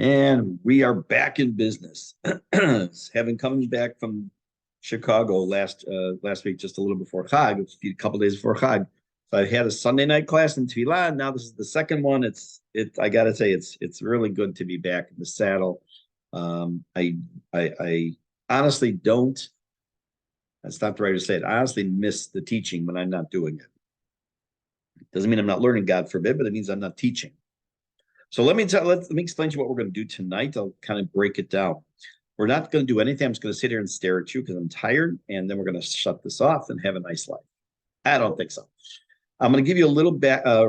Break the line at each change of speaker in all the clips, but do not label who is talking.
And we are back in business. Having come back from Chicago last week, just a little before Chag, a couple days before Chag. So I had a Sunday night class in Tefillah, and now this is the second one. I gotta say it's really good to be back in the saddle. I honestly don't. That's not the right way to say it. I honestly miss the teaching when I'm not doing it. Doesn't mean I'm not learning, God forbid, but it means I'm not teaching. So let me explain to you what we're going to do tonight. I'll kind of break it down. We're not going to do anything. I'm just going to sit here and stare at you because I'm tired, and then we're going to shut this off and have a nice life. I don't think so. I'm going to give you a little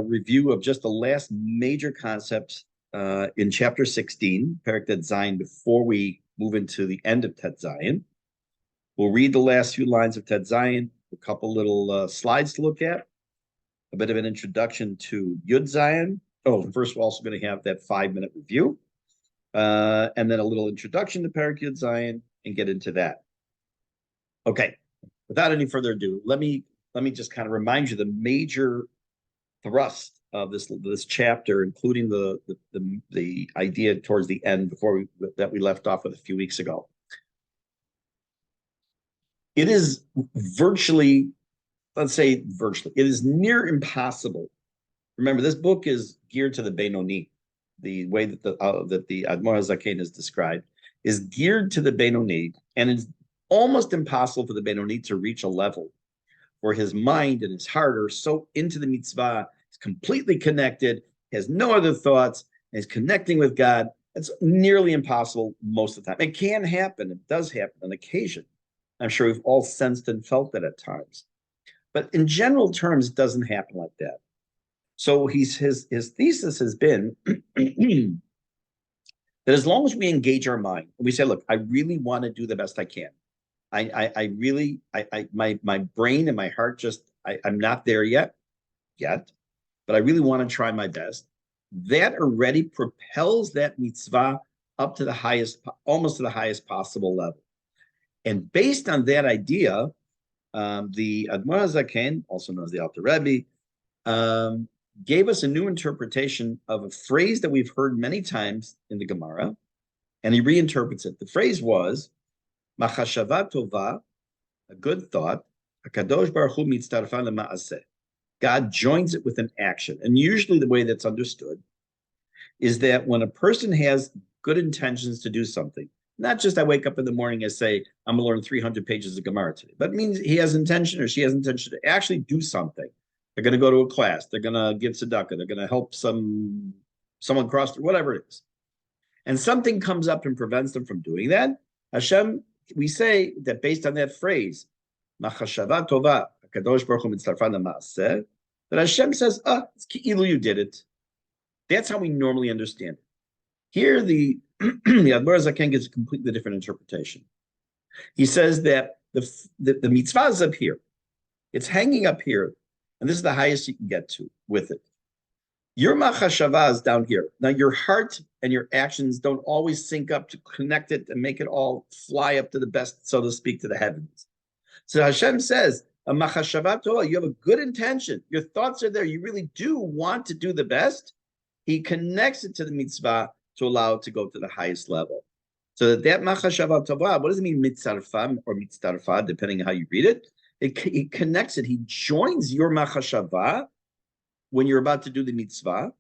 review of just the last major concepts in chapter 16, Perek Tet Zayin, before we move into the end of Tet Zayin. We'll read the last few lines of Tet Zayin, a couple little slides to look at, a bit of an introduction to Yud Zayin. Oh, first, we're also going to have that 5-minute review, and then a little introduction to Perek Yud Zayin, and get into that. Okay, without any further ado, let me just kind of remind you the major thrust of this chapter, including the idea towards the end that we left off with a few weeks ago. It is virtually, let's say virtually, it is near impossible. Remember, this book is geared to the Benoni. The way that the Admor HaZaken is described is geared to the Benoni, and it's almost impossible for the Benoni to reach a level where his mind and his heart are so into the mitzvah, he's completely connected, has no other thoughts, and is connecting with God. It's nearly impossible most of the time. It can happen. It does happen on occasion. I'm sure we've all sensed and felt that at times. But in general terms, it doesn't happen like that. So his thesis has been that as long as we engage our mind, we say, look, I really want to do the best I can. My brain and my heart I'm not there yet, but I really want to try my best. That already propels that mitzvah up to the highest, almost to the highest possible level. And based on that idea, the Admor HaZaken, also known as the Alter Rebbe, gave us a new interpretation of a phrase that we've heard many times in the Gemara, and he reinterprets it. The phrase was, Machashava tova, a good thought, HaKadosh Baruch Hu mitztarfa lema'aseh. God joins it with an action. And usually the way that's understood is that when a person has good intentions to do something, not just I wake up in the morning and say, I'm going to learn 300 pages of Gemara today, but it means he has intention or she has intention to actually do something. They're going to go to a class. They're going to give tzedakah. They're going to help someone cross through, whatever it is. And something comes up and prevents them from doing that. Hashem, we say that based on that phrase, Machashava tova, HaKadosh Baruch Hu mitztarfa lema'aseh, that Hashem says, it's ki'ilu you did it. That's how we normally understand it. Here, the Admor HaZaken gives a completely different interpretation. He says that the mitzvah is up here. It's hanging up here. And this is the highest you can get to with it. Your machashava is down here. Now, your heart and your actions don't always sync up to connect it and make it all fly up to the best, so to speak, to the heavens. So Hashem says, a machashava Torah, you have a good intention. Your thoughts are there. You really do want to do the best. He connects it to the mitzvah to allow it to go to the highest level. So that machashava Torah, what does it mean, mitzarfa or mitzarfa, depending on how you read it? It connects it. He joins your machashava when you're about to do the mitzvah.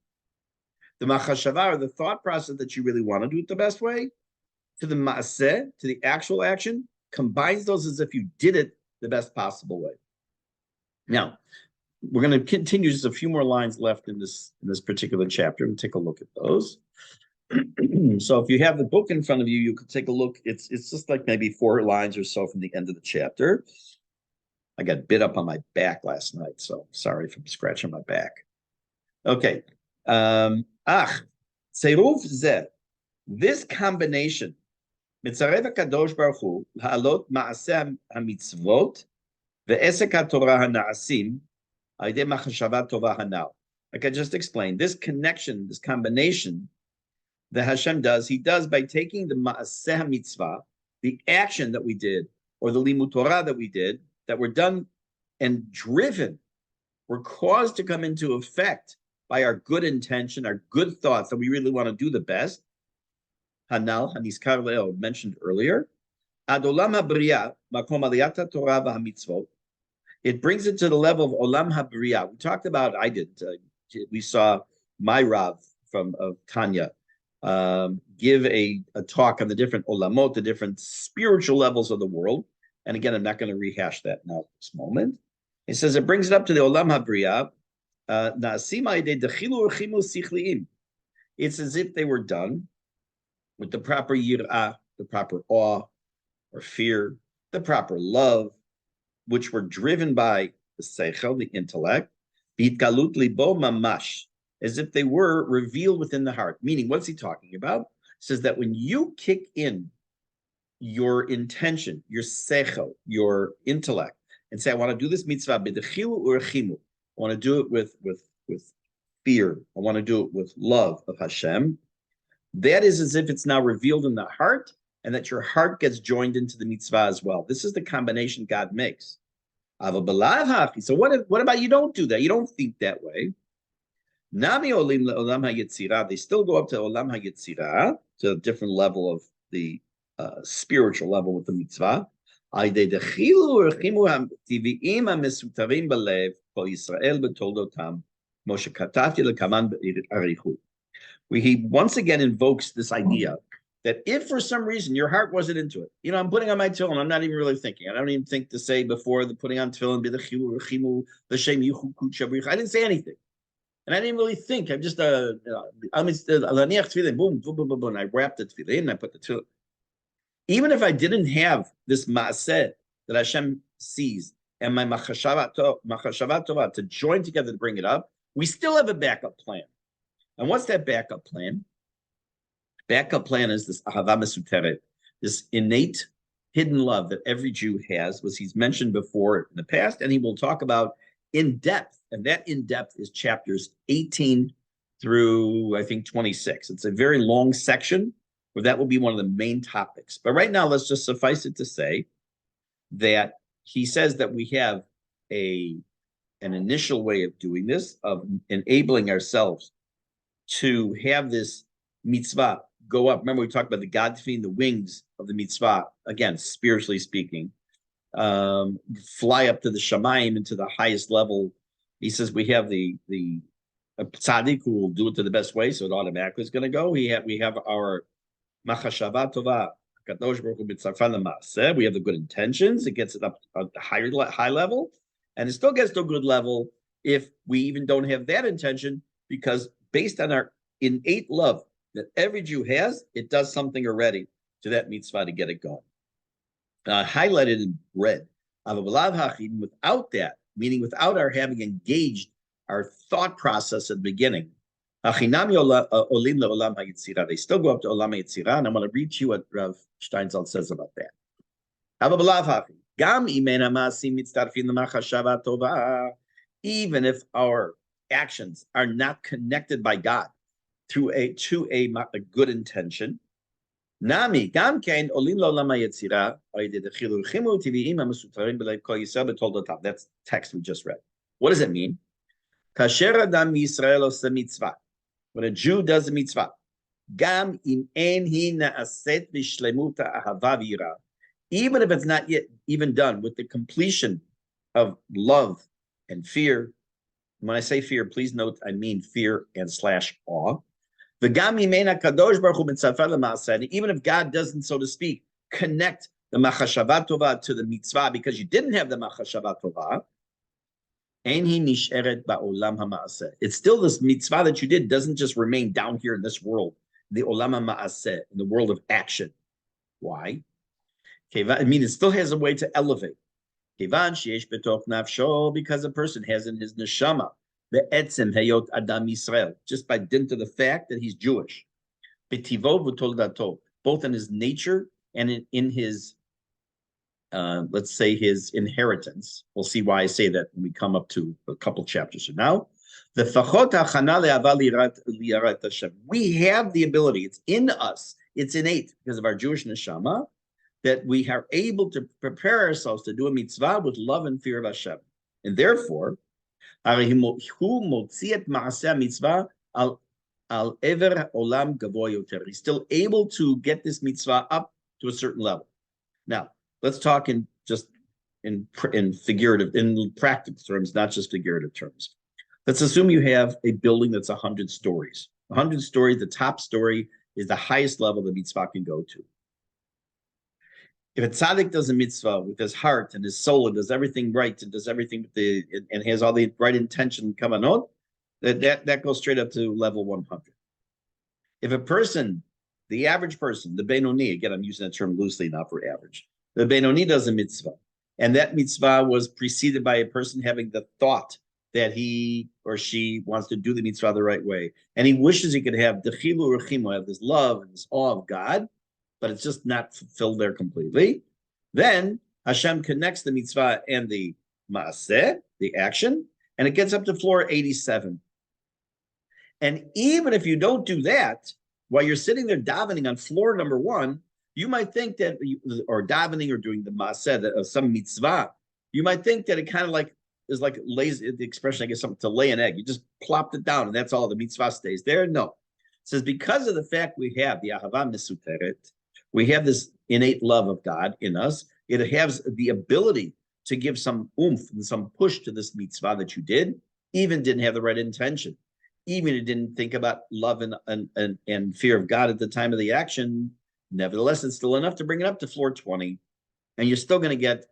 The machashava, or the thought process that you really want to do it the best way, to the maaseh, to the actual action, combines those as if you did it the best possible way. Now, we're going to continue. Just a few more lines left in this particular chapter. We'll take a look at those. So if you have the book in front of you, you could take a look. It's just like maybe 4 lines or so from the end of the chapter. I got bit up on my back last night, so sorry if I'm scratching my back. Okay. Tzeruf zeh, this combination, mitzarev HaKadosh Baruch Hu, ha'alot ma'aseh ha'mitzvot, ve'esek ha'torah ha'na'asim, ha'idei machashava tova hanal. Like I just explained, this connection, this combination that Hashem does, he does by taking the ma'aseh ha'mitzvah, the action that we did, or the limud Torah that we did, that were done and driven, were caused to come into effect by our good intention, our good thoughts that we really want to do the best. Hanal Haniskar Leo mentioned earlier. Ad Olam HaBriya, Makom Aliyat Torah v'Hamitzvot. It brings it to the level of Olam HaBriya. We talked about, I did, we saw my Rav from Tanya give a talk on the different Olamot, the different spiritual levels of the world. And again, I'm not going to rehash that now at this moment. It says it brings it up to the Olam HaBriya. It's as if they were done with the proper yir'ah, the proper awe or fear, the proper love, which were driven by the seichel, the intellect, b'itgalut libo mamash, as if they were revealed within the heart. Meaning, what's he talking about? He says that when you kick in your intention, your seichel, your intellect, and say, I want to do this mitzvah, b'dechilu u'rechimu. I want to do it with fear. I want to do it with love of Hashem. That is as if it's now revealed in the heart, and that your heart gets joined into the mitzvah as well. This is the combination God makes. So what about you don't do that? You don't think that way. They still go up to Olam HaYetzirah, to a different level of the spiritual level with the mitzvah. He once again invokes this idea that if for some reason your heart wasn't into it, I'm putting on my tefillin, I'm not even really thinking. I don't even think to say before the putting on tefillin, I didn't say anything. And I didn't really think. I'm just, boom, boom, boom, boom, boom. I wrapped the tefillin and I put the tefillin. Even if I didn't have this ma'aseh that Hashem sees and my machashavat tova to join together to bring it up, we still have a backup plan. And what's that backup plan? Backup plan is this ahava mesuteret, this innate hidden love that every Jew has, was he's mentioned before in the past, and he will talk about in depth. And that in depth is chapters 18 through, I think, 26. It's a very long section where that will be one of the main topics. But right now, let's just suffice it to say that he says that we have an initial way of doing this, of enabling ourselves to have this mitzvah go up. Remember, we talked about the God feeding the wings of the mitzvah, again, spiritually speaking, fly up to the shamayim, into the highest level. He says we have the tzaddik who will do it to the best way, so it automatically is going to go. We have our machashava tova, kadosh baruch hu b'tzarfan l'maaseh. We have the good intentions. It gets it up a high level, and it still gets to a good level if we even don't have that intention, because based on our innate love that every Jew has, it does something already to that mitzvah to get it going. Highlighted in red. Without that, meaning without our having engaged our thought process at the beginning, they still go up to Olam HaYetzirah, and I'm going to read to you what Rav Steinsaltz says about that. Even if our actions are not connected by God to a good intention, Nami gam kein olim lo'olam hayetzirah the chiluchim u'tiviyim hamesutarim b'leiv kol Yisrael b'toldotav. That's text we just read. What does it mean? Kasher adam Yisrael oseh mitzvah. When a Jew does a mitzvah, gam im ein hi na'aset b'shlemut ahava v'yira, even if it's not yet even done with the completion of love and fear. When I say fear, please note I mean fear and / awe. And even if God doesn't, so to speak, connect the machashavat tova to the mitzvah because you didn't have the machashavat tova, it's still this mitzvah that you did doesn't just remain down here in this world, the olam ha'maaseh, in the world of action. Why? I mean, it still has a way to elevate. Because a person has in his neshama the etzem heyot adam Yisrael, just by dint of the fact that he's Jewish, b'tivo v'toldato, both in his nature and in his, let's say, his inheritance. We'll see why I say that when we come up to a couple chapters from now. The fachot hachana le'ava liyarat Hashem. We have the ability; it's in us, it's innate because of our Jewish neshama, that we are able to prepare ourselves to do a mitzvah with love and fear of Hashem. And therefore, al ever olam gavoy yoter. He's still able to get this mitzvah up to a certain level. Now, let's talk in figurative, in practical terms, not just figurative terms. Let's assume you have a building that's 100 stories. 100 stories, the top story is the highest level the mitzvah can go to. If a tzaddik does a mitzvah with his heart and his soul and does everything right and does everything and has all the right intention, kavanot, that goes straight up to level 100. If a person, the average person, the Benoni, again, I'm using that term loosely, not for average, the Benoni does a mitzvah, and that mitzvah was preceded by a person having the thought that he or she wants to do the mitzvah the right way, and he wishes he could have the chilu rechimu, have this love and this awe of God, but it's just not fulfilled there completely, then Hashem connects the mitzvah and the maaseh, the action, and it gets up to floor 87. And even if you don't do that, while you're sitting there davening on floor number 1, you might think that, or davening or doing the maaseh of some mitzvah, you might think that it kind of like is like lazy, the expression, I guess, something to lay an egg. You just plopped it down and that's all, the mitzvah stays there. No. It says because of the fact we have the ahava mesuteret, we have this innate love of God in us, it has the ability to give some oomph and some push to this mitzvah that you did, even didn't have the right intention. Even if you didn't think about love and fear of God at the time of the action, nevertheless, it's still enough to bring it up to floor 20. And you're still going to get,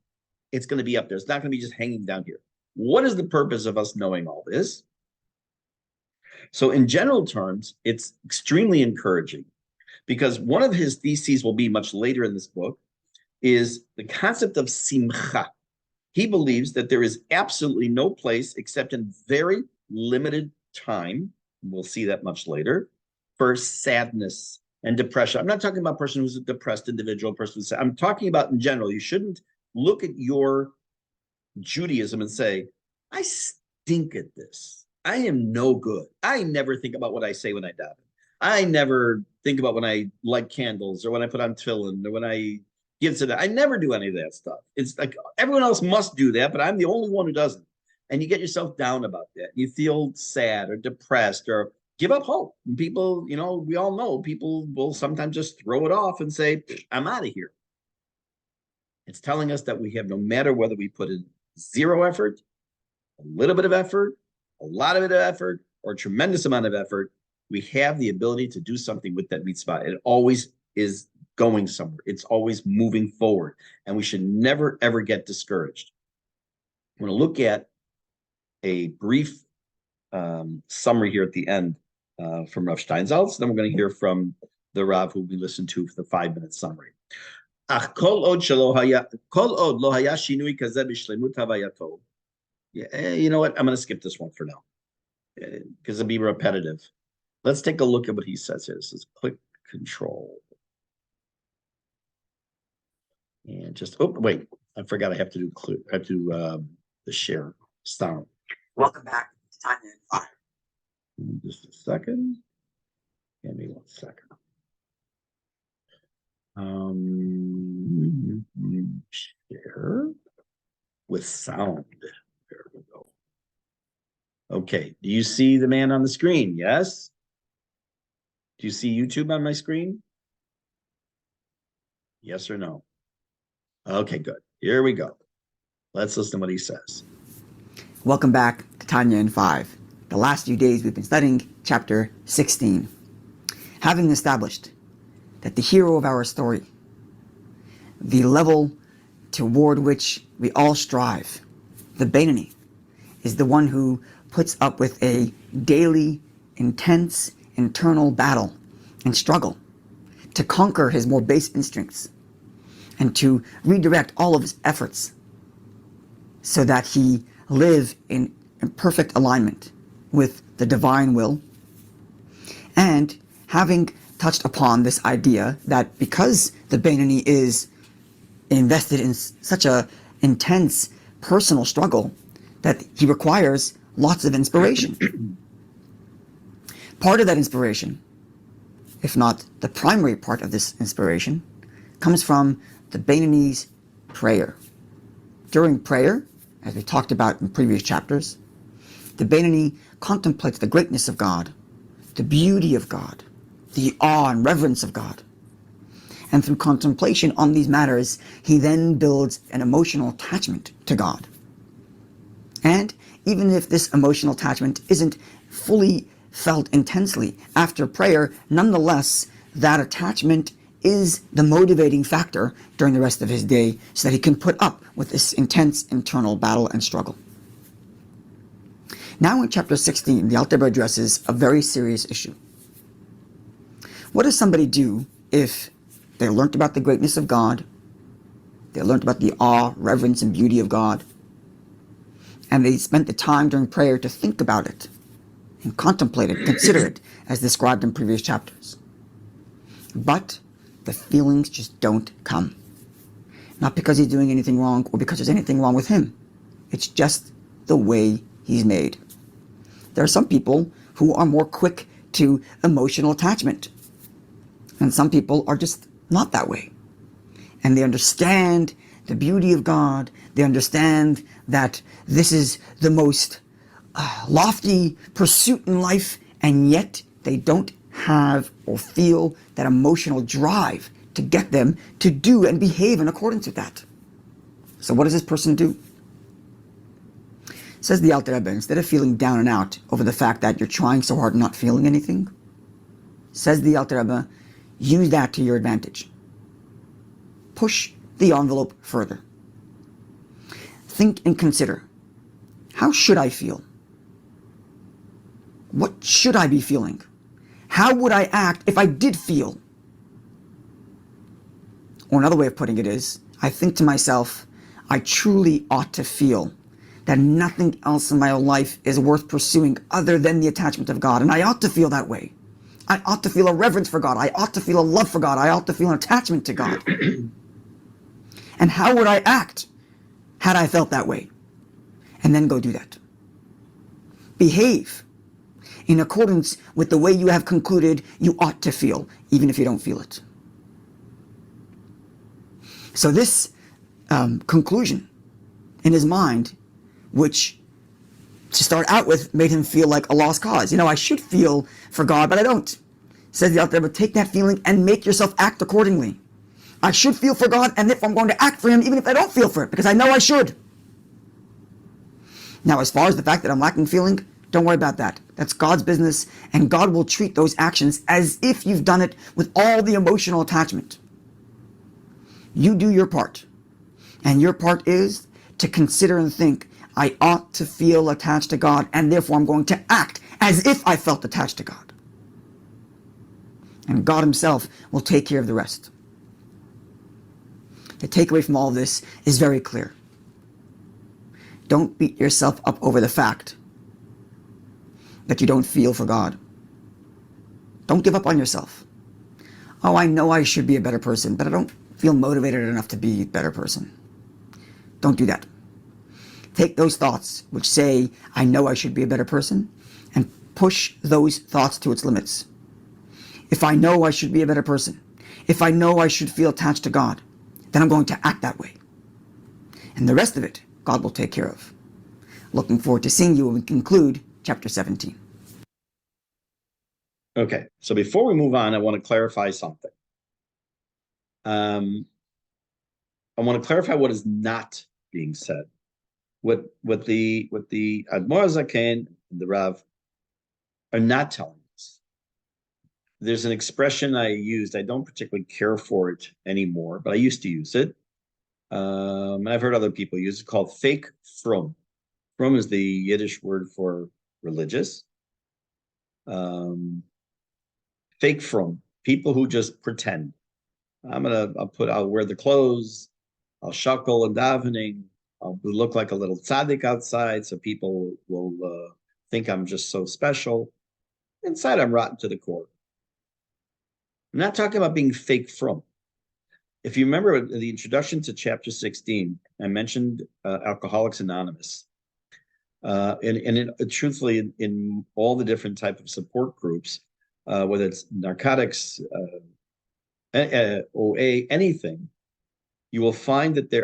it's going to be up there. It's not going to be just hanging down here. What is the purpose of us knowing all this? So in general terms, it's extremely encouraging because one of his theses will be much later in this book is the concept of simcha. He believes that there is absolutely no place except in very limited time, we'll see that much later, for sadness and depression. I'm not talking about a person who's a depressed individual, person. I'm talking about in general. You shouldn't look at your Judaism and say, I stink at this. I am no good. I never think about what I say when I daven. I never think about when I light candles or when I put on tefillin or when I give to that. I never do any of that stuff. It's like everyone else must do that, but I'm the only one who doesn't. And you get yourself down about that. You feel sad or depressed or give up hope. And people, you know, we all know people will sometimes just throw it off and say, I'm out of here. It's telling us that we have, no matter whether we put in zero effort, a little bit of effort, a lot of effort, or a tremendous amount of effort, we have the ability to do something with that mitzvah. It always is going somewhere. It's always moving forward. And we should never, ever get discouraged. I'm going to look at a brief summary here at the end from Rav Steinsaltz. Then we're going to hear from the Rav who we listened to for the 5-minute summary. Yeah, you know what? I'm going to skip this one for now because it'll be repetitive. Let's take a look at what he says here. This is click control. And just, oh, wait, I forgot I have to do the share sound.
Welcome back to Tanya and 5.
Just a second. Give me 1 second. Share with sound. There we go. Okay. Do you see the man on the screen? Yes. Do you see YouTube on my screen? Yes or no? Okay, good. Here we go. Let's listen to what he says.
Welcome back to Tanya and 5. The last few days we've been studying chapter 16. Having established that the hero of our story, the level toward which we all strive, the Benoni, is the one who puts up with a daily, intense, internal battle and struggle to conquer his more base instincts and to redirect all of his efforts so that he live in perfect alignment with the divine will. And having touched upon this idea that because the Benoni is invested in such a intense personal struggle that he requires lots of inspiration. Part of that inspiration, if not the primary part of this inspiration, comes from the Benoni's prayer. During prayer, as we talked about in previous chapters, the Benoni contemplates the greatness of God, the beauty of God, the awe and reverence of God. And through contemplation on these matters, he then builds an emotional attachment to God. And even if this emotional attachment isn't fully felt intensely after prayer, nonetheless, that attachment is the motivating factor during the rest of his day so that he can put up with this intense internal battle and struggle. Now in chapter 16, the Alter Rebbe addresses a very serious issue. What does somebody do if they learned about the greatness of God, they learned about the awe, reverence, and beauty of God, and they spent the time during prayer to think about it and contemplate it, consider it, as described in previous chapters. But the feelings just don't come. Not because he's doing anything wrong or because there's anything wrong with him. It's just the way he's made. There are some people who are more quick to emotional attachment. And some people are just not that way. And they understand the beauty of God. They understand that this is the most lofty pursuit in life, and yet they don't have or feel that emotional drive to get them to do and behave in accordance with that. So what does this person do? Says the Alter Rebbe, instead of feeling down and out over the fact that you're trying so hard and not feeling anything, says the Alter Rebbe, use that to your advantage. Push the envelope further. Think and consider, how should I feel? What should I be feeling? How would I act if I did feel? Or another way of putting it is, I think to myself, I truly ought to feel that nothing else in my life is worth pursuing other than the attachment of God. And I ought to feel that way. I ought to feel a reverence for God. I ought to feel a love for God. I ought to feel an attachment to God. And how would I act had I felt that way? And then go do that. Behave in accordance with the way you have concluded you ought to feel, even if you don't feel it. So this conclusion in his mind, which to start out with made him feel like a lost cause. I should feel for God, but I don't. Says the Alter Rebbe, take that feeling and make yourself act accordingly. I should feel for God, and if I'm going to act for him, even if I don't feel for it, because I know I should. Now, as far as the fact that I'm lacking feeling, don't worry about that. That's God's business, and God will treat those actions as if you've done it with all the emotional attachment. You do your part, and your part is to consider and think, I ought to feel attached to God, and therefore I'm going to act as if I felt attached to God. And God himself will take care of the rest. The takeaway from all of this is very clear. Don't beat yourself up over the fact that you don't feel for God. Don't give up on yourself. Oh, I know I should be a better person, but I don't feel motivated enough to be a better person. Don't do that. Take those thoughts which say, I know I should be a better person, and push those thoughts to its limits. If I know I should be a better person, if I know I should feel attached to God, then I'm going to act that way. And the rest of it, God will take care of. Looking forward to seeing you when we conclude chapter 17.
Okay, so before we move on, I want to clarify something. I want to clarify what is not being said. What the Admor Zaken and the Rav are not telling us. There's an expression I used. I don't particularly care for it anymore, but I used to use it. And I've heard other people use it, called fake frum. Frum is the Yiddish word for religious. Fake frum, people who just pretend. I'll wear the clothes, I'll shuckle and davening, I'll look like a little tzaddik outside, so people will think I'm just so special. Inside, I'm rotten to the core. I'm not talking about being fake frum. If you remember the introduction to chapter 16, I mentioned Alcoholics Anonymous. Truthfully, in all the different type of support groups, whether it's narcotics, OA, anything, you will find that they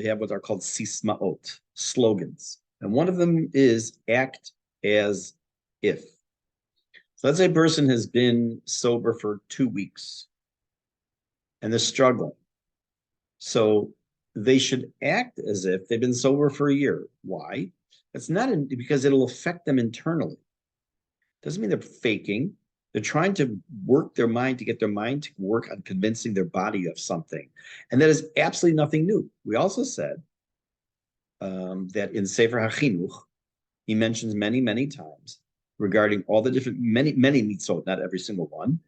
have what are called sismaot, slogans. And one of them is act as if. So let's say a person has been sober for 2 weeks and they're struggling. So they should act as if they've been sober for a year. Why? It's not because it'll affect them internally. Doesn't mean they're faking. They're trying to work their mind to get their mind to work on convincing their body of something. And that is absolutely nothing new. We also said that in Sefer HaChinuch, he mentions many, many times regarding all the different, many mitzvot, not every single one.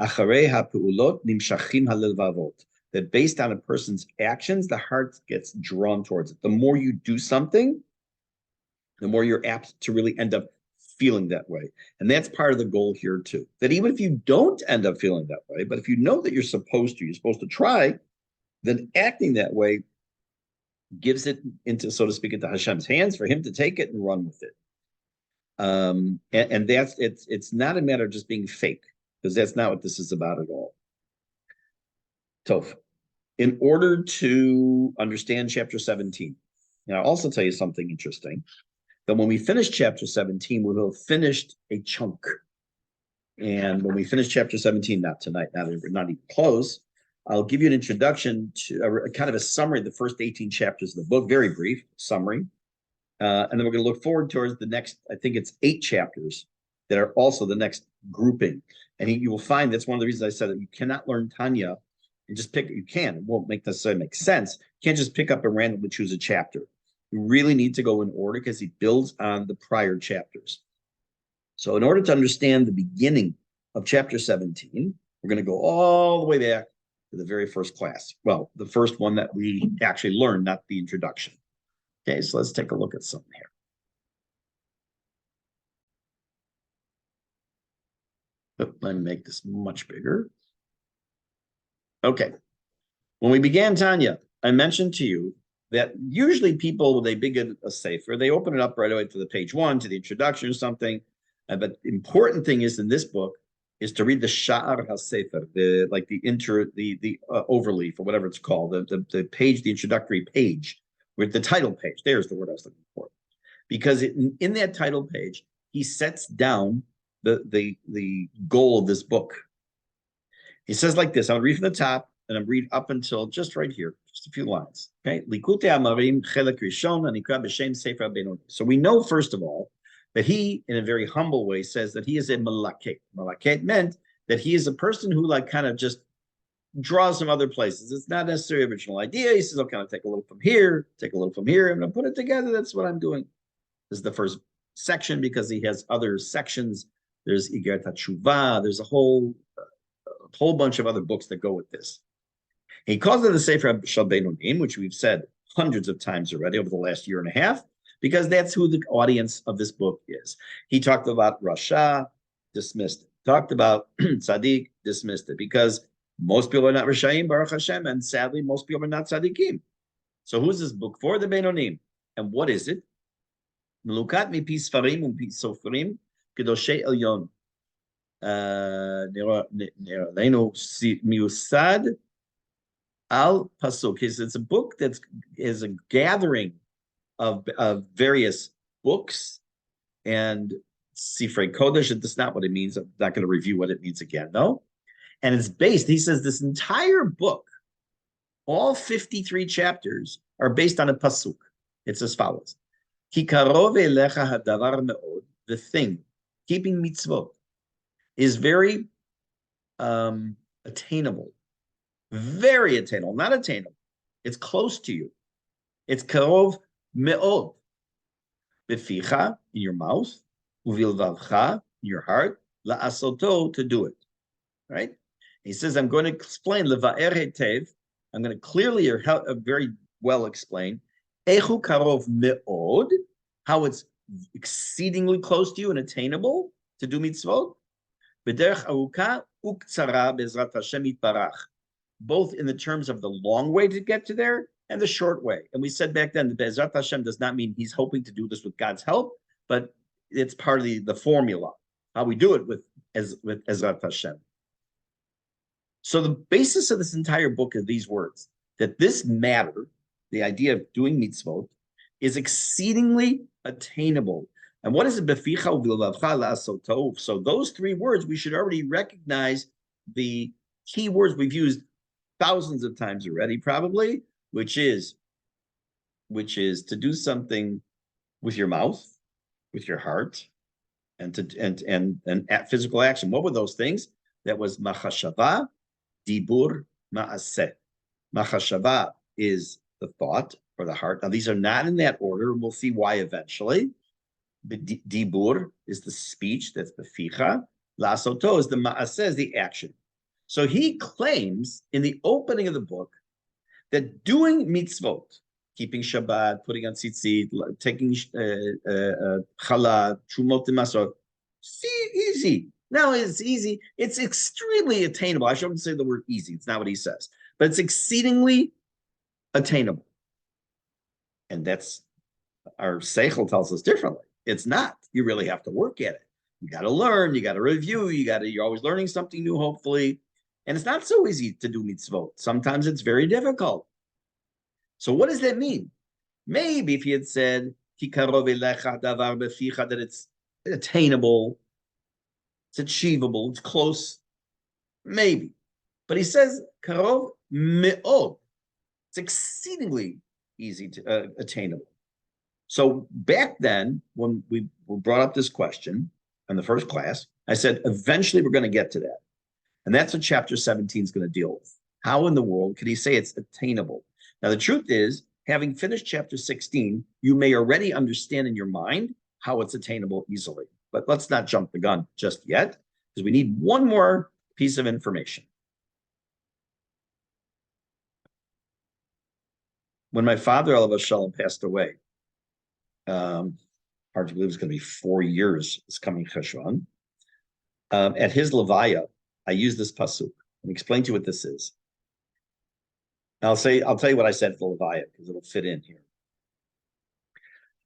Acharei ha'peulot nimshachim halelvavot. That based on a person's actions, the heart gets drawn towards it. The more you do something, the more you're apt to really end up feeling that way. And that's part of the goal here too. That even if you don't end up feeling that way, but if you know that you're supposed to try, then acting that way gives it into, so to speak, into Hashem's hands for him to take it and run with it. And that's it's not a matter of just being fake, because that's not what this is about at all. Tov. In order to understand chapter 17, and I'll also tell you something interesting, that when we finish chapter 17, we will have finished a chunk. And when we finish chapter 17, not tonight, not even close, I'll give you an introduction to a kind of a summary of the first 18 chapters of the book, very brief summary. And then we're going to look forward towards the next, I think it's 8 chapters that are also the next grouping. And you will find that's one of the reasons I said that you cannot learn Tanya and just pick, you can, it won't necessarily make sense. You can't just pick up and randomly choose a chapter. You really need to go in order because he builds on the prior chapters. So in order to understand the beginning of chapter 17, we're going to go all the way back to the very first class. Well, the first one that we actually learned, not the introduction. Okay, so let's take a look at something here. Let me make this much bigger. Okay. When we began Tanya, I mentioned to you that usually people, when they begin a sefer, they open it up right away to the page 1, to the introduction or something. But the important thing is in this book is to read the Sha'ar HaSefer, the overleaf or whatever it's called, the page, the introductory page, with the title page. There's the word I was looking for. Because in that title page, he sets down the goal of this book. He says like this, I'll read from the top, and I'm read up until just right here, just a few lines. Okay. So we know, first of all, that he, in a very humble way, says that he is a malaket. Malaket meant that he is a person who like kind of just draws from other places. It's not necessarily original idea. He says, okay, I'll take a little from here, take a little from here. I'm going to put it together. That's what I'm doing. This is the first section because he has other sections. There's Igeret HaTshuva. There's a whole bunch of other books that go with this. He calls it the Sefer Shel Beinonim, which we've said hundreds of times already over the last year and a half, because that's who the audience of this book is. He talked about Rasha, dismissed it. Talked about Tzaddik, dismissed it, because most people are not Rashayim, Baruch Hashem, and sadly, most people are not Tzaddikim. So who's this book for? The Beinonim. And what is it? Melukat mipi sfarim u'mipi sofrim kedoshei elyon. Miusad al pasuk. It's a book that is a gathering of various books and Sifrei Kodesh. That's not what it means. I'm not going to review what it means again, though. And it's based, he says, this entire book, all 53 chapters, are based on a pasuk. It's as follows. Ki karov elecha hadavar me'od, the thing, keeping mitzvot, is very attainable. Very attainable, not attainable. It's close to you. It's karov me'od. Beficha, in your mouth, uvilvavcha, in your heart, la'asoto, to do it. Right? He says, I'm going to explain, leva'er hetev, I'm going to clearly or very well explain, echu karov me'od, how it's exceedingly close to you and attainable to do mitzvot, b'derech aruka uktzara bezrat Hashem yitbarach, both in the terms of the long way to get to there and the short way. And we said back then that bezrat Hashem does not mean he's hoping to do this with God's help, but it's part of the formula, how we do it with Ezrat Hashem. So the basis of this entire book is these words, that this matter, the idea of doing mitzvot, is exceedingly attainable. And what is it? Beficha u'v'levavcha la'asot tov. So those three words, we should already recognize the key words we've used thousands of times already, probably, which is to do something with your mouth, with your heart, and physical action. What were those things? That was machashava, dibur, ma'aseh. Machashava is the thought or the heart. Now, these are not in that order, and we'll see why eventually. Dibur is the speech, that's beficha. Lasoto is the ma'aseh, is the action. So he claims in the opening of the book that doing mitzvot, keeping Shabbat, putting on tzitzit, taking challah, trumot masot, easy. No, it's easy. It's extremely attainable. I shouldn't say the word easy. It's not what he says, but it's exceedingly attainable. And that's, our seichel tells us differently. It's not. You really have to work at it. You got to learn. You got to review. You're always learning something new, hopefully. And it's not so easy to do mitzvot. Sometimes it's very difficult. So what does that mean? Maybe if he had said, that it's attainable, it's achievable, it's close, maybe. But he says, karov me'od. It's exceedingly easy to attainable. So back then, when we brought up this question in the first class, I said, eventually we're going to get to that. And that's what chapter 17 is going to deal with. How in the world could he say it's attainable? Now, the truth is, having finished chapter 16, you may already understand in your mind how it's attainable easily. But let's not jump the gun just yet, because we need one more piece of information. When my father, Alav Shalom, passed away, hard to believe it's going to be 4 years, it's coming Cheshvan. At his Levaya, I use this pasuk. Let me explain to you what this is. I'll tell you what I said for Levaya, because it'll fit in here.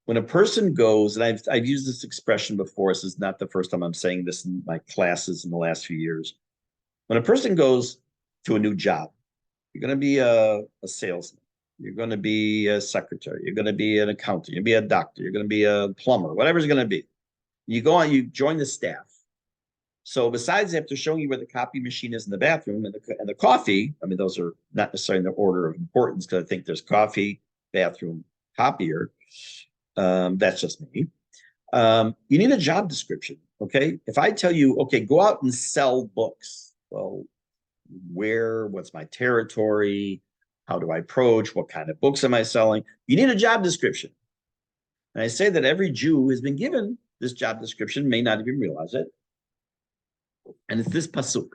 When a person goes, and I've used this expression before, this is not the first time I'm saying this in my classes in the last few years. When a person goes to a new job, you're going to be a salesman, you're going to be a secretary, you're going to be an accountant, you're going to be a doctor, you're going to be a plumber, whatever it's going to be. You go on, you join the staff. So besides after showing you where the copy machine is in the bathroom and the coffee, I mean, those are not necessarily in the order of importance, because I think there's coffee, bathroom, copier. That's just me. You need a job description, okay? If I tell you, okay, go out and sell books, well, what's my territory? How do I approach? What kind of books am I selling? You need a job description. And I say that every Jew has been given this job description, may not even realize it. And it's this pasuk.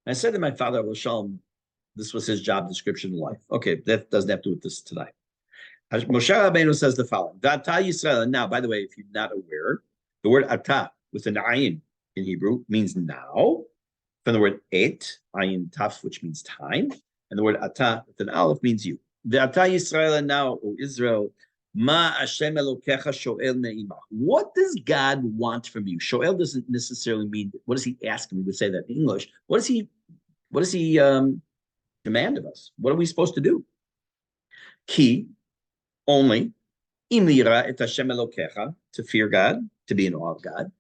I said to my father, Shalom, this was his job description in life. Okay, that doesn't have to do with this tonight. Moshe Rabbeinu says the following: V'ata Yisrael. Now, by the way, if you're not aware, the word ata with an ayin in Hebrew means now. From the word et, ayin taf, which means time, and the word ata with an aleph means you. V'ata Yisrael, now, O Israel. Ma Hashem Elokecha shoel me'imach. What does God want from you? Shoel doesn't necessarily mean, what does he ask me? We would say that in English. What does he demand of us? What are we supposed to do? Ki, only, im lira et Hashem Elokecha, to fear God, to be in awe of God.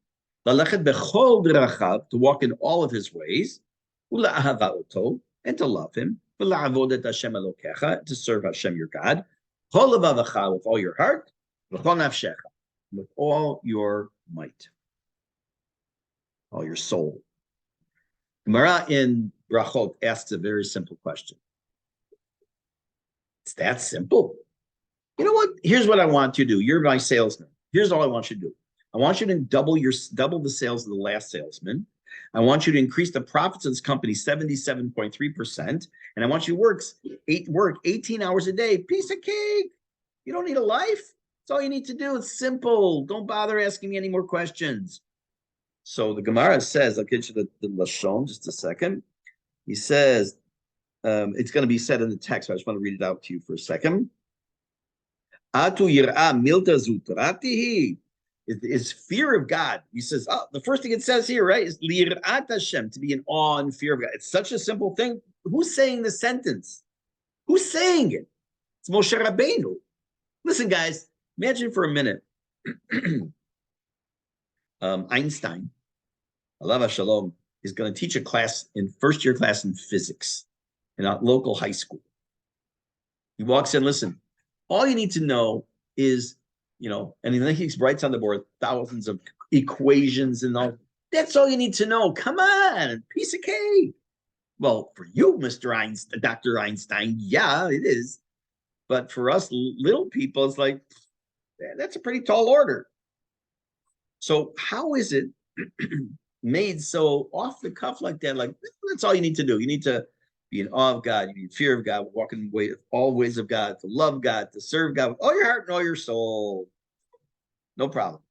Lalechet bechol d'rachav, to walk in all of his ways. Ula'ahava oto, and to love him. V'la'avod et Hashem Elokecha, to serve Hashem your God. With all your heart, with all your might, all your soul. Gemara in Brachot asks a very simple question. It's that simple. You know what? Here's what I want you to do. You're my salesman. Here's all I want you to do. I want you to double the sales of the last salesman. I want you to increase the profits of this company 77.3%. And I want you to work 18 hours a day. Piece of cake. You don't need a life. That's all you need to do. It's simple. Don't bother asking me any more questions. So the Gemara says, I'll get you the Lashon just a second. He says, it's going to be said in the text. So I just want to read it out to you for a second. Atu yir'a milta zutratihi. Is fear of God. He says, the first thing it says here, right, is lirat Hashem, to be in awe and fear of God. It's such a simple thing. Who's saying the sentence? Who's saying it? It's Moshe Rabbeinu. Listen, guys, imagine for a minute. Einstein, Alav Shalom, is going to teach a class in first-year class in physics in a local high school. He walks in, listen, all you need to know is, and then he writes on the board thousands of equations and all. That's all you need to know. Come on, piece of cake. Well, for you, Mr. Einstein, Dr. Einstein, yeah, it is. But for us little people, it's like, that's a pretty tall order. So how is it made so off the cuff like that? Like, that's all you need to do. You need to be in awe of God. You need fear of God, walk in the way of all ways of God, to love God, to serve God with all your heart and all your soul. No problem.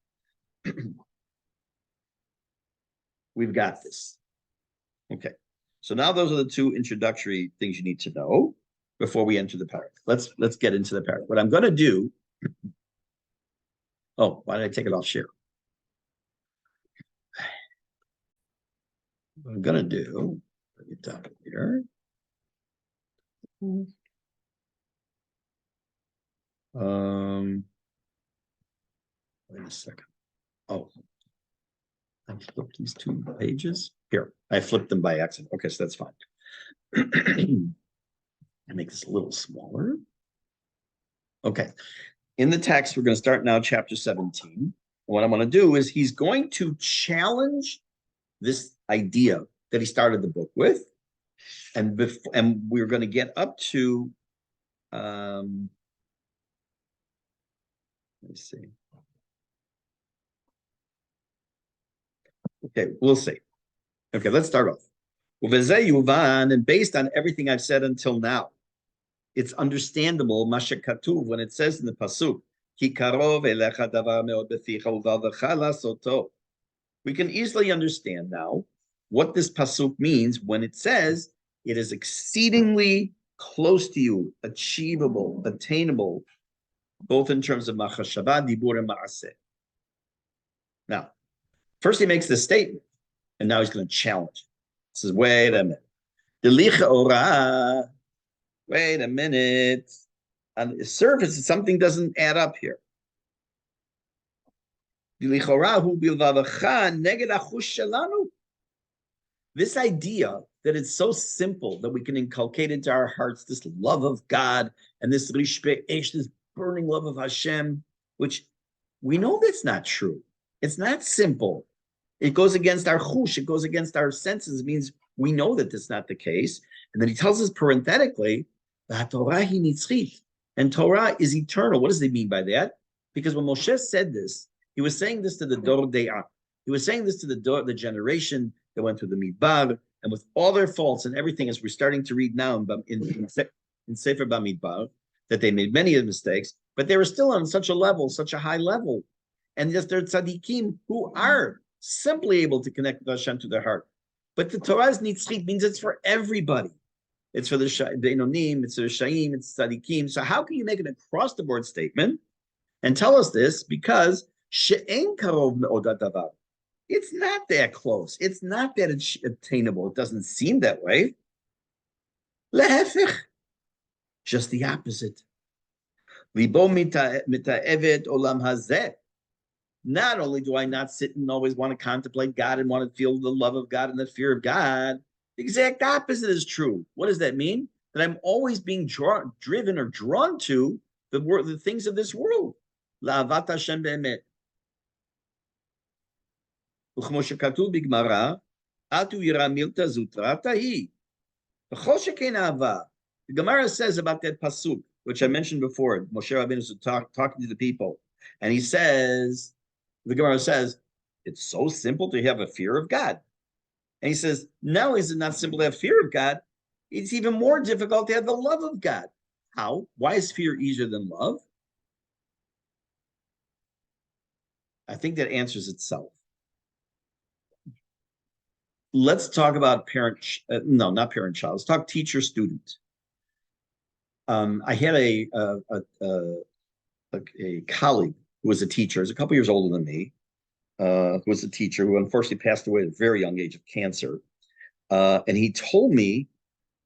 We've got this. Okay. So now those are the two introductory things you need to know before we enter the parak. Let's get into the parak. What I'm going to do. Oh, why did I take it off share? What I'm going to do, bring it down here. Wait a second. Oh, I flipped these two pages. Here, I flipped them by accident. Okay, so that's fine. I make this a little smaller. Okay. In the text, we're going to start now, chapter 17. What I'm going to do is he's going to challenge this idea that he started the book with. And we're going to get up to, let me see. Okay, we'll see. Okay, let's start off. And based on everything I've said until now, it's understandable, Masha Katuv, when it says in the Pasuk, Ki karov elecha davar meod beficha uvalvecha lasoto. We can easily understand now what this Pasuk means when it says it is exceedingly close to you, achievable, attainable, both in terms of machashava, dibur, and ma'aseh. Now, first he makes this statement, and now he's going to challenge. He says, wait a minute. Wait a minute. On the surface, something doesn't add up here. This idea that it's so simple that we can inculcate into our hearts this love of God and this this burning love of Hashem, which we know that's not true. It's not simple. It goes against our chush. It goes against our senses. It means we know that that's not the case. And then he tells us parenthetically, Torah hi nitzchit, and Torah is eternal. What does he mean by that? Because when Moshe said this, he was saying this to the Dor De'ah. He was saying this to the generation that went through the Midbar, and with all their faults and everything, as we're starting to read now in Sefer Bamidbar, that they made many mistakes, but they were still on such a level, such a high level. And yes, they're tzaddikim who are simply able to connect with Hashem to their heart. But the Torah's nitzchit means it's for everybody. It's for the Beinonim, it's for the Shaim, it's tzaddikim. So how can you make an across-the-board statement and tell us this? Because she'en karov me'od davar. It's not that close. It's not that attainable. It doesn't seem that way. Lehefech. Just the opposite. Libo mita'evet olam hazeh. Not only do I not sit and always want to contemplate God and want to feel the love of God and the fear of God, the exact opposite is true. What does that mean? That I'm always being driven or drawn to the things of this world. La'avat Hashem be'emet. וכמו שכתוב בגמרא, אל ירא מילתא זוטרא תהי. וכל שכן אהבה. The Gemara says about that pasuk, which I mentioned before. Moshe Rabbeinu is talking to the people, and he says, the Gemara says, it's so simple to have a fear of God. And he says, not only is it not simple to have fear of God, it's even more difficult to have the love of God. How? Why is fear easier than love? I think that answers itself. Let's talk about no, not parent-child. Let's talk teacher-student. I had a colleague who was a teacher. He's a couple years older than me. Who was a teacher who unfortunately passed away at a very young age of cancer. And he told me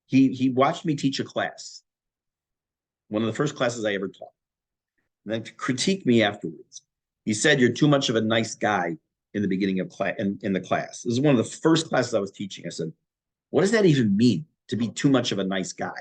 he watched me teach a class, one of the first classes I ever taught, and then to critique me afterwards. He said, "You're too much of a nice guy in the beginning of class in the class. This is one of the first classes I was teaching. I said, what does that even mean to be too much of a nice guy?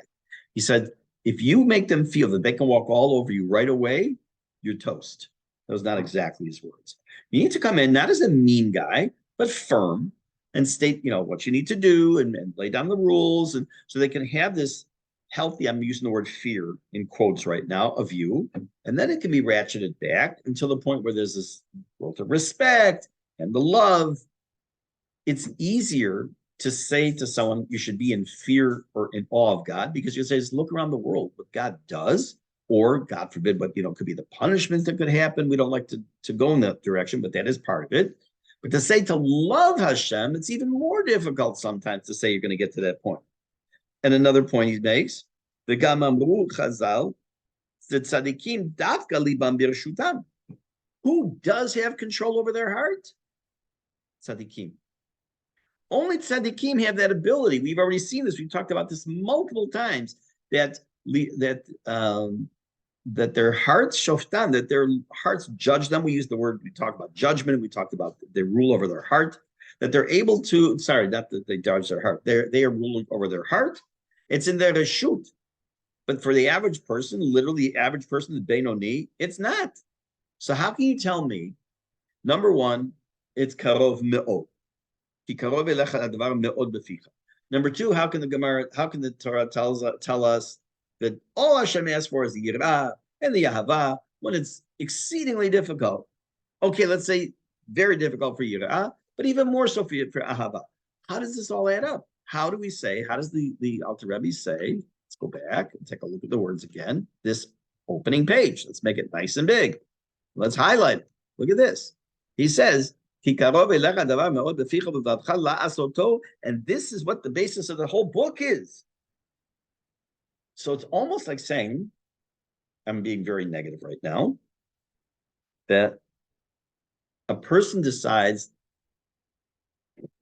He said, if you make them feel that they can walk all over you right away, you're toast. That was not exactly his words. You need to come in not as a mean guy, but firm and state, what you need to do and lay down the rules. And so they can have this healthy, I'm using the word fear in quotes right now, of you. And then it can be ratcheted back until the point where there's this growth of respect and the love. It's easier to say to someone you should be in fear or in awe of God, because you say, look around the world, what God does, or God forbid, what could be the punishment that could happen. We don't like to go in that direction, but that is part of it. But to say to love Hashem, it's even more difficult sometimes to say you're going to get to that point. And another point he makes, the Gamamru Chazal, the tzaddikim dafka libam birshutam. Who does have control over their heart? Tzaddikim. Only tzaddikim have that ability. We've already seen this. We've talked about this multiple times, that their hearts shoftan, that their hearts judge them. We use the word, we talk about judgment. We talked about they rule over their heart, that they're able to, sorry, not that they judge their heart. They are ruling over their heart. It's in their reshut. But for the average person, literally the average person, the Benoni, it's not. So how can you tell me, number one, it's karov me'od. Number two, how can the Torah tell us that all Hashem asks for is the yirah and the yahava when it's exceedingly difficult? Okay, let's say very difficult for yirah, but even more so for ahava. How does this all add up? How do we say, how does the Alter Rebbe say, let's go back and take a look at the words again, this opening page. Let's make it nice and big. Let's highlight it. Look at this. He says, and this is what the basis of the whole book is. So it's almost like saying, I'm being very negative right now, that a person decides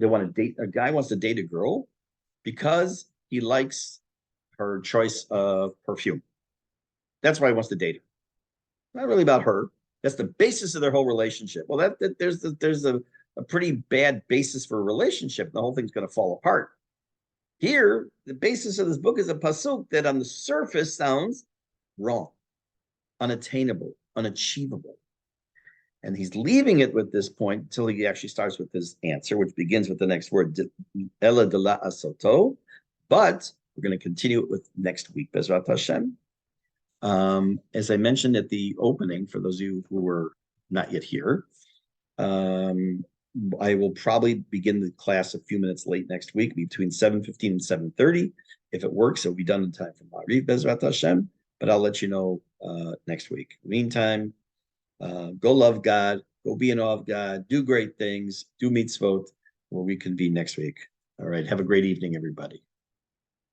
they want to date, a guy wants to date a girl because he likes her choice of perfume. That's why he wants to date her. Not really about her. That's the basis of their whole relationship. Well, there's a pretty bad basis for a relationship. The whole thing's going to fall apart. Here, the basis of this book is a pasuk that on the surface sounds wrong, unattainable, unachievable. And he's leaving it with this point until he actually starts with his answer, which begins with the next word, Ela de la asoto. But we're going to continue it with next week, Bezrat Hashem. As I mentioned at the opening, for those of you who were not yet here, I will probably begin the class a few minutes late next week, between 7:15 and 7:30. If it works, it'll be done in time for Ma'ariv, Bezrat Hashem, but I'll let you know next week. Meantime, go love God, go be in awe of God, do great things, do mitzvot. We'll reconvene next week. All right, have a great evening, everybody.